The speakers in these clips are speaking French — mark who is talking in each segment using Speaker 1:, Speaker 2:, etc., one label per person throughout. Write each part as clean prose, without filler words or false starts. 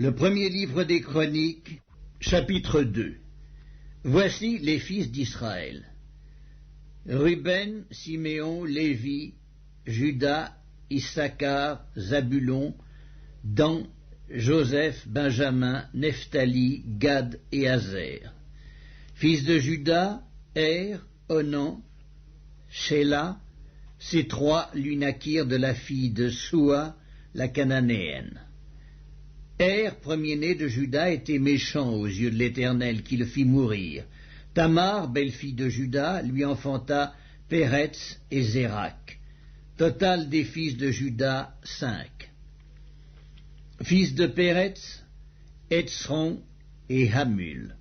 Speaker 1: Le premier livre des Chroniques, chapitre 2. Voici les fils d'Israël. Ruben, Siméon, Lévi, Juda, Issachar, Zabulon, Dan, Joseph, Benjamin, Nephtali, Gad et Azer. Fils de Juda, Onan, Shéla, ces trois lui naquirent de la fille de Soua, la cananéenne. Premier-né de Juda, était méchant aux yeux de l'Éternel, qui le fit mourir. Tamar, belle-fille de Juda, lui enfanta Péretz et Zérak. Total des fils de Juda, 5. Fils de Péretz, Hétzron et Hamul.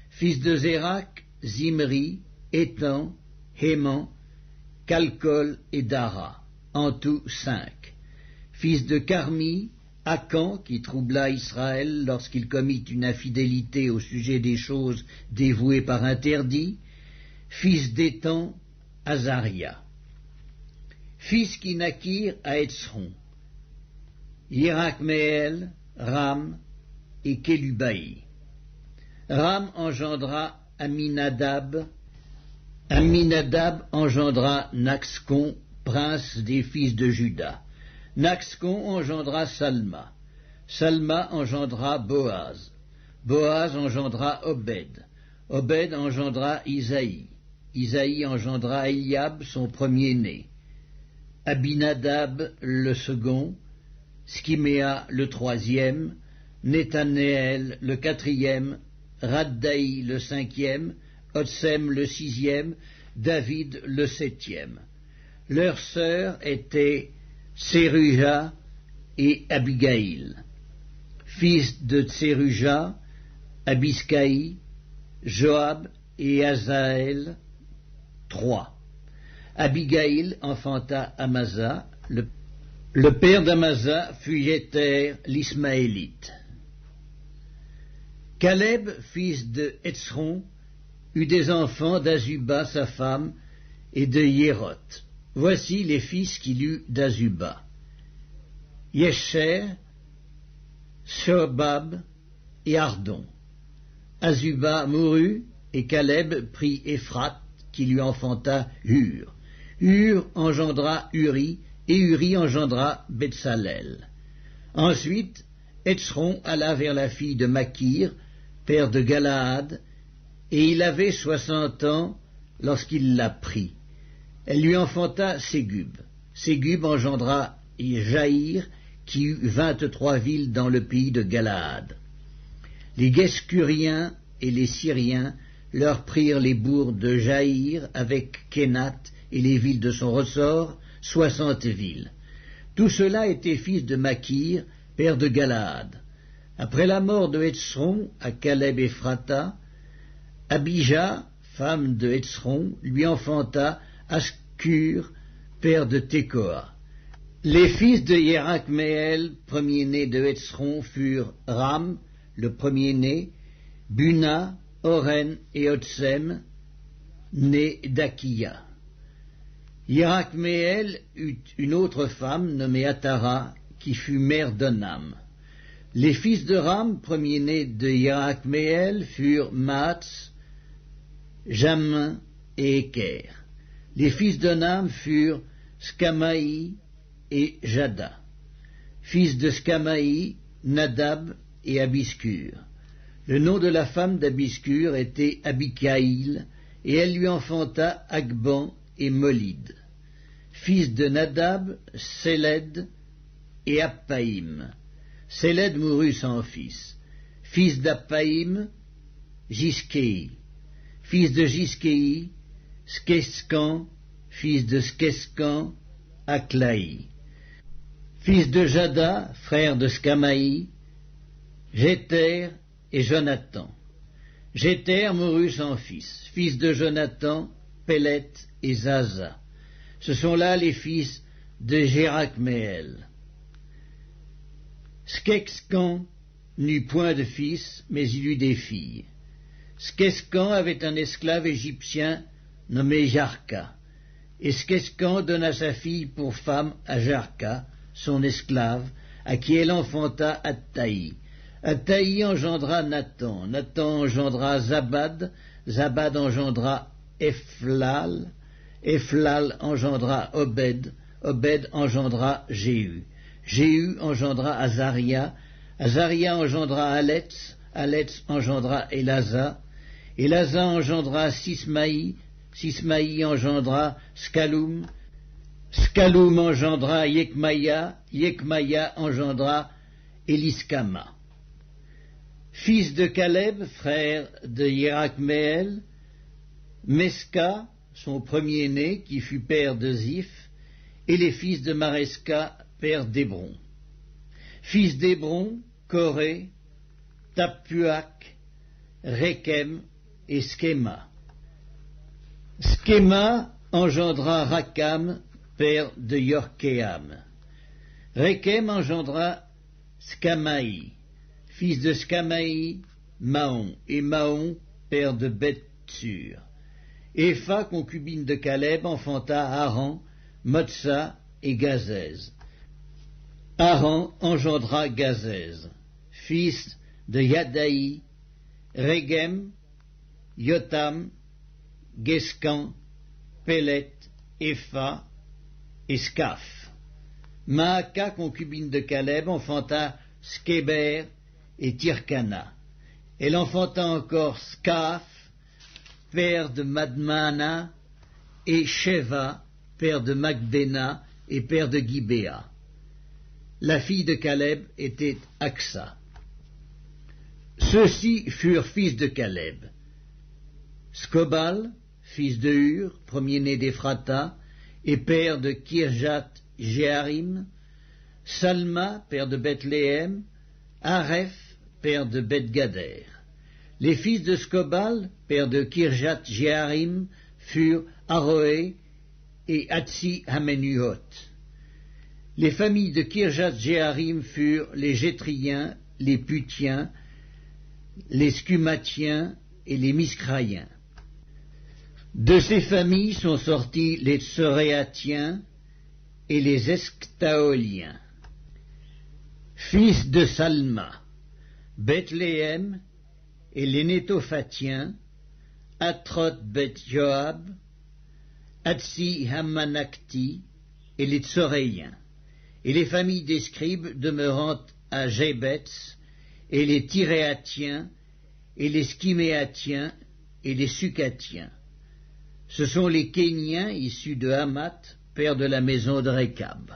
Speaker 1: Fils de Zérak, Zimri, Étan, Héman, Calcol et Dara. En tout 5. Fils de Carmi, Akan, qui troubla Israël lorsqu'il commit une infidélité au sujet des choses dévouées par interdit. Fils d'Étan, Azaria. Fils qui naquirent à Hétzron, Yérakméel, Ram et Kélubaï. Ram engendra Aminadab. Aminadab engendra Naxcon, prince des fils de Juda. Naxcon engendra Salma. Salma engendra Boaz. Boaz engendra Obed. Obed engendra Isaïe. Isaïe engendra Eliab, son premier-né. Abinadab le second, Skiméa le troisième, Nethanéel le quatrième, Raddaï le cinquième, Otsem le sixième, David le septième. Leurs sœurs étaient Tseruja et Abigaïl. Fils de Tseruja, Abiskaï, Joab et Azaël, 3. Abigaïl enfanta Amasa. Le père d'Amasa fut Jéter l'Ismaélite. Caleb, fils de Hétzron, eut des enfants d'Azuba sa femme et de Yéroth. Voici les fils qu'il eut d'Azuba: Yesher, Shobab et Ardon. Azuba mourut, et Caleb prit Éphrath, qui lui enfanta Hur. Hur engendra Uri, et Uri engendra Betsalel. Ensuite, Hétzron alla vers la fille de Makir, père de Galaad, et il avait 60 ans lorsqu'il la prit. Elle lui enfanta Ségub. Ségub engendra Jaïr, qui eut 23 villes dans le pays de Galaad. Les Guescuriens et les Syriens leur prirent les bourgs de Jaïr avec Kénath et les villes de son ressort, 60 villes. Tout cela était fils de Makir, père de Galaad. Après la mort de Hétzron à Caleb Ephrata, Abijah, femme de Hétzron, lui enfanta Ascur, père de Tekoa. Les fils de Yérakméel, premier-né de Hétzron, furent Ram, le premier-né, Buna, Oren et Otsem, né d'Akiya. Yérakméel eut une autre femme nommée Atara, qui fut mère d'Onam. Les fils de Ram, premier-né de Yérakméel, furent Maats, Jamin et Éker. Les fils d'Onam furent Skamaï et Jada. Fils de Skamaï, Nadab et Abiscur. Le nom de la femme d'Abiscur était Abikaïl, et elle lui enfanta Agban et Molid. Fils de Nadab, Séled et Appaïm. Séled mourut sans fils. Fils d'Appaïm, Giskéi. Fils de Giskéi, Skescan. Fils de Skescan, Aklaï. Fils de Jada, frère de Skamaï, Jéter et Jonathan. Jéter mourut sans fils. Fils de Jonathan, Pélet et Zaza. Ce sont là les fils de Jérakméel. Skescan n'eut point de fils, mais il eut des filles. Skescan avait un esclave égyptien nommé Jarka, et Skescan donna sa fille pour femme à Jarka, son esclave, à qui elle enfanta Attaï. Attaï engendra Nathan, Nathan engendra Zabad, Zabad engendra Ephlal, Ephlal engendra Obed, Obed engendra Jéhu, Jéhu engendra Azaria, Azaria engendra Aletz, Aletz engendra Elasa, Elasa engendra Sismaï, Sismaï engendra Scaloum, Scaloum engendra Yekmaya, Yekmaya engendra Eliskama. Fils de Caleb, frère de Yerakmeel, Mesca, son premier-né, qui fut père de Ziph, et les fils de Maresca, père d'Hébron. Fils d'Hébron, Coré, Tappuak, Rekem et Skema. Skema engendra Rakam, père de Yorkéam. Rekem engendra Skamaï, fils de Skamaï, Maon, et Maon, père de Beth-Sur. Epha, concubine de Caleb, enfanta Haran, Motsa et Gazez. Haran engendra Gazez, fils de Yadaï, Regem, Yotam, Geskan, Pelet, Epha et Skaf. Maaka, concubine de Caleb, enfanta Skéber et Tirkana. Elle enfanta encore Skaf, père de Madmana, et Sheva, père de Macbéna et père de Gibéa. La fille de Caleb était Aksa. Ceux-ci furent fils de Caleb. Scobal, fils de Hur, premier-né d'Ephrata, et père de Kirjath Jéarim, Salma, père de Bethléem, Areph, père de Beth-Gader. Les fils de Scobal, père de Kirjath Jéarim, furent Aroé et Hatsi Hamenuhot. Les familles de Kirjath Jéarim furent les Jétriens, les Putiens, les Scumatiens et les Miscraïens. De ces familles sont sortis les Tsoréatiens et les Esctaoliens. Fils de Salma, Bethléem et les Nétophatiens, Atrot Beth-Joab, Hatsi Hamanakti et les Tsoréiens, et les familles des scribes demeurant à Jébetz, et les Tiréatiens, et les Skiméatiens, et les Sucatiens. Ce sont les Kéniens issus de Hamath, père de la maison de Récab.